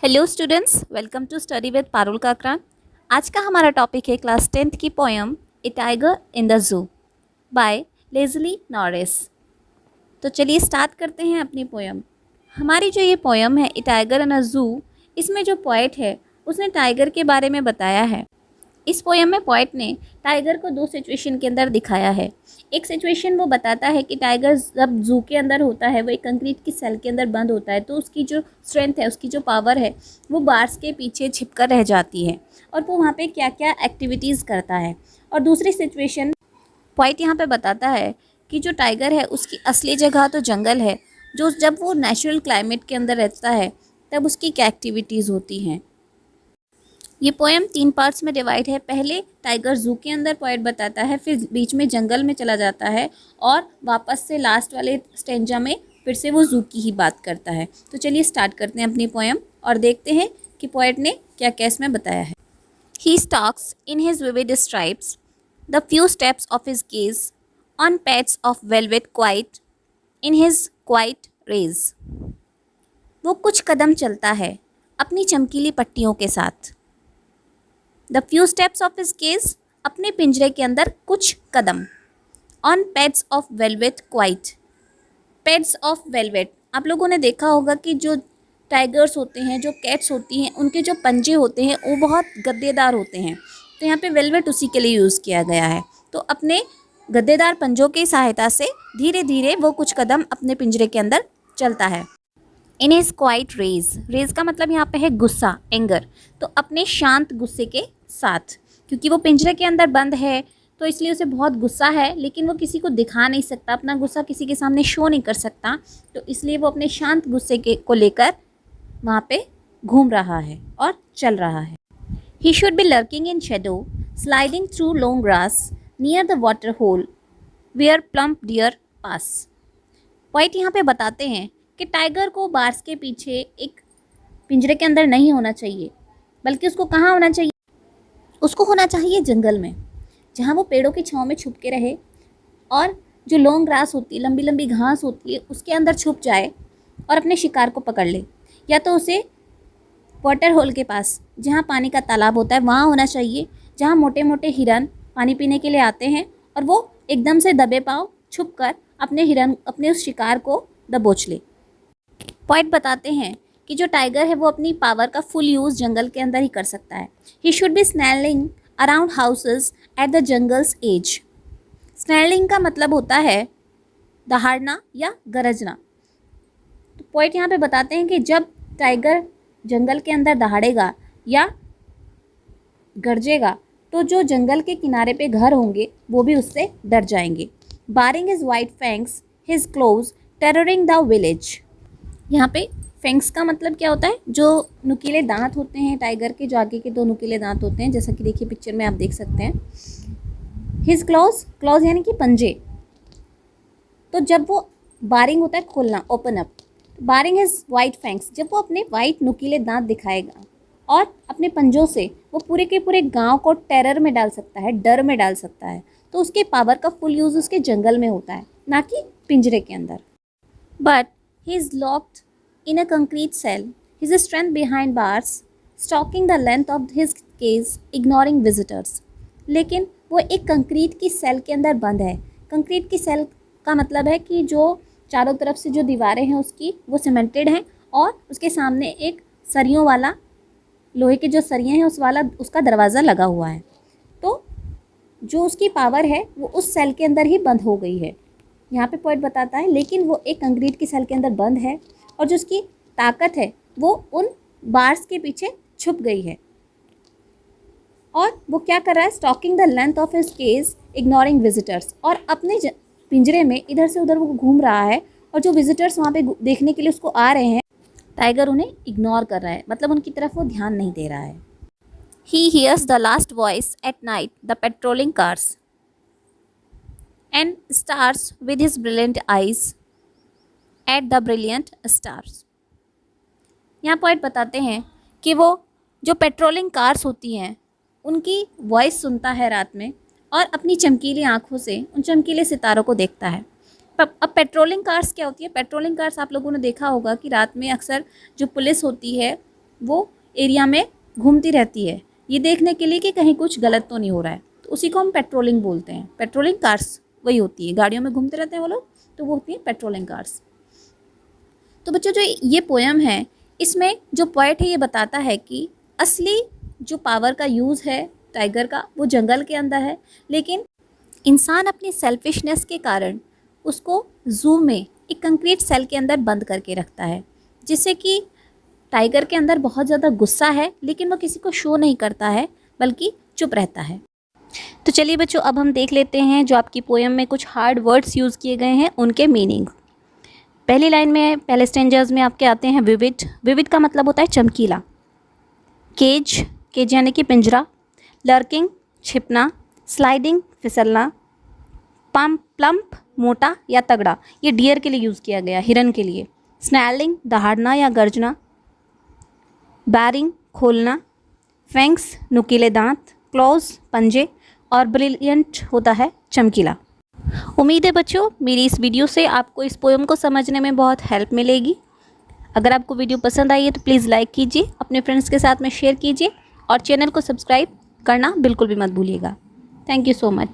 Hello students, welcome to study with Parul Kakran. आज का हमारा टॉपिक है क्लास 10th की poem a tiger in the zoo by Leslie Norris. तो चलिए स्टार्ट करते हैं अपनी पोएम। हमारी जो ये पोएम है ए टाइगर इन अ जू, इसमें जो पोएट है उसने टाइगर के बारे में बताया है। इस पोएम में पोएट ने टाइगर को दो सिचुएशन के अंदर दिखाया है। एक सिचुएशन वो बताता है कि टाइगर जब जू के अंदर होता है, वो एक कंक्रीट की सेल के अंदर बंद होता है, तो उसकी जो स्ट्रेंथ है, उसकी जो पावर है, वो बार्स के पीछे छिपकर रह जाती है और वो वहाँ पे क्या क्या एक्टिविटीज़ करता है। और दूसरी सिचुएशन पोएट यहाँ पे बताता है कि जो टाइगर है उसकी असली जगह तो जंगल है, जो जब वो नेचुरल क्लाइमेट के अंदर रहता है तब उसकी क्या एक्टिविटीज़ होती हैं। ये पोएम 3 पार्ट्स में डिवाइड है। पहले टाइगर जू के अंदर पोएट बताता है, फिर बीच में जंगल में चला जाता है और वापस से लास्ट वाले स्टेंजा में फिर से वो जू की ही बात करता है। तो चलिए स्टार्ट करते हैं अपनी पोएम और देखते हैं कि पोएट ने क्या क्या इसमें बताया है। He stalks in his vivid stripes the few steps of his cage on pads of velvet quiet in his quiet rage. वो कुछ कदम चलता है अपनी चमकीली पट्टियों के साथ। The few steps of his cage, अपने पिंजरे के अंदर कुछ कदम। On pads of velvet quiet, pads of velvet, आप लोगों ने देखा होगा कि जो टाइगर्स होते हैं, जो कैट्स होती हैं, उनके जो पंजे होते हैं वो बहुत गद्देदार होते हैं। तो यहाँ पे वेलवेट उसी के लिए यूज़ किया गया है। तो अपने गद्देदार पंजों की सहायता से धीरे धीरे वो कुछ कदम अपने पिंजरे के अंदर चलता है। In his quiet rage, rage का मतलब यहाँ पे है गुस्सा, एंगर। तो अपने शांत गुस्से के साथ, क्योंकि वो पिंजरे के अंदर बंद है तो इसलिए उसे बहुत गुस्सा है, लेकिन वो किसी को दिखा नहीं सकता, अपना गुस्सा किसी के सामने शो नहीं कर सकता, तो इसलिए वो अपने शांत गुस्से के को लेकर वहाँ पे घूम रहा है और चल रहा है। He should be lurking in shadow sliding through long grass near the water hole where plump deer pass. Poet यहाँ पे बताते हैं कि टाइगर को बार्स के पीछे एक पिंजरे के अंदर नहीं होना चाहिए, बल्कि उसको कहाँ होना चाहिए? उसको होना चाहिए जंगल में, जहाँ वो पेड़ों की छांव में छुप के रहे और जो लॉन्ग ग्रास होती है, लंबी लंबी घास होती है, उसके अंदर छुप जाए और अपने शिकार को पकड़ ले। या तो उसे वाटर होल के पास, जहाँ पानी का तालाब होता है, वहाँ होना चाहिए, जहाँ मोटे मोटे हिरन पानी पीने के लिए आते हैं और वो एकदम से दबे पाँव छुप कर अपने उस शिकार को दबोच ले। पोएट बताते हैं कि जो टाइगर है वो अपनी पावर का फुल यूज़ जंगल के अंदर ही कर सकता है। He should be snarling around houses at the jungle's edge. Snarling का मतलब होता है दहाड़ना या गरजना। तो पोएट यहाँ पे बताते हैं कि जब टाइगर जंगल के अंदर दहाड़ेगा या गरजेगा तो जो जंगल के किनारे पे घर होंगे वो भी उससे डर जाएंगे। Baring his white fangs his claws terrorising the village. यहाँ पे फैंक्स का मतलब क्या होता है? जो नुकीले दांत होते हैं टाइगर के, जो आगे के 2 नुकीले दांत होते हैं, जैसा कि देखिए पिक्चर में आप देख सकते हैं। हिज क्लॉज, क्लॉज यानी कि पंजे। तो जब वो बारिंग होता है खोलना, ओपन अप, बारिंग हिज वाइट फैंक्स, जब वो अपने वाइट नुकीले दांत दिखाएगा और अपने पंजों से वो पूरे के पूरे गाँव को टेरर में डाल सकता है, डर में डाल सकता है। तो उसके पावर का फुल यूज़ उसके जंगल में होता है, ना कि पिंजरे के अंदर। But he is locked in a concrete cell, his strength behind bars, stalking the length of his cage, ignoring visitors. लेकिन वो एक कंक्रीट की सेल के अंदर बंद है। कंक्रीट की सेल का मतलब है कि जो चारों तरफ से जो दीवारें हैं उसकी, वो सीमेंटेड हैं और उसके सामने एक सरियों वाला, लोहे के जो सरिये हैं उसका दरवाज़ा लगा हुआ है। तो जो उसकी पावर है वो उस सेल के अंदर ही बंद हो गई है। यहाँ पे पोएट बताता है, लेकिन वो एक कंक्रीट की सेल के अंदर बंद है और जो उसकी ताकत है वो उन बार्स के पीछे छुप गई है। और वो क्या कर रहा है? Stalking the length of his cage ignoring visitors. और अपने पिंजरे में इधर से उधर वो घूम रहा है और जो विजिटर्स वहाँ पे देखने के लिए उसको आ रहे हैं, टाइगर उन्हें इग्नोर कर रहा है, मतलब उनकी तरफ वो ध्यान नहीं दे रहा है। He hears the last voice at night the patrolling cars and stars with his brilliant eyes at the brilliant stars। यहाँ पोएट बताते हैं कि वो जो पेट्रोलिंग कार्स होती हैं उनकी वॉइस सुनता है रात में और अपनी चमकीली आँखों से उन चमकीले सितारों को देखता है। अब पेट्रोलिंग कार्स क्या होती है? पेट्रोलिंग कार्स आप लोगों ने देखा होगा कि रात में अक्सर जो पुलिस होती है वो एरिया में घूमती रहती है, ये देखने के लिए कि कहीं कुछ गलत तो नहीं हो रहा है। तो उसी को हम पेट्रोलिंग बोलते हैं। पेट्रोलिंग कार्स वही होती है, गाड़ियों में घूमते रहते हैं वो लोग, तो वो होती है पेट्रोलिंग कार्स। तो बच्चों जो ये पोयम है, इसमें जो पोएट है ये बताता है कि असली जो पावर का यूज़ है टाइगर का वो जंगल के अंदर है, लेकिन इंसान अपनी सेल्फिशनेस के कारण उसको ज़ू में एक कंक्रीट सेल के अंदर बंद करके रखता है, जिससे कि टाइगर के अंदर बहुत ज़्यादा गुस्सा है, लेकिन वो किसी को शो नहीं करता है, बल्कि चुप रहता है। तो चलिए बच्चों, अब हम देख लेते हैं जो आपकी पोएम में कुछ हार्ड वर्ड्स यूज़ किए गए हैं उनके मीनिंग। पहली लाइन में, पहले स्टेंजर्स में आपके आते हैं विविड। विविड का मतलब होता है चमकीला। केज, केज यानी कि पिंजरा। लर्किंग, छिपना। स्लाइडिंग, फिसलना। प्लम्प, मोटा या तगड़ा, ये डियर के लिए यूज़ किया गया, हिरन के लिए। स्नैलिंग, दहाड़ना या गर्जना। बैरिंग, खोलना। फैंक्स, नुकीले दांत। क्लॉज, पंजे। और ब्रिलियंट होता है चमकीला। उम्मीद है बच्चों मेरी इस वीडियो से आपको इस पोएम को समझने में बहुत हेल्प मिलेगी। अगर आपको वीडियो पसंद आई है तो प्लीज़ लाइक कीजिए, अपने फ्रेंड्स के साथ में शेयर कीजिए और चैनल को सब्सक्राइब करना बिल्कुल भी मत भूलिएगा। Thank you so much.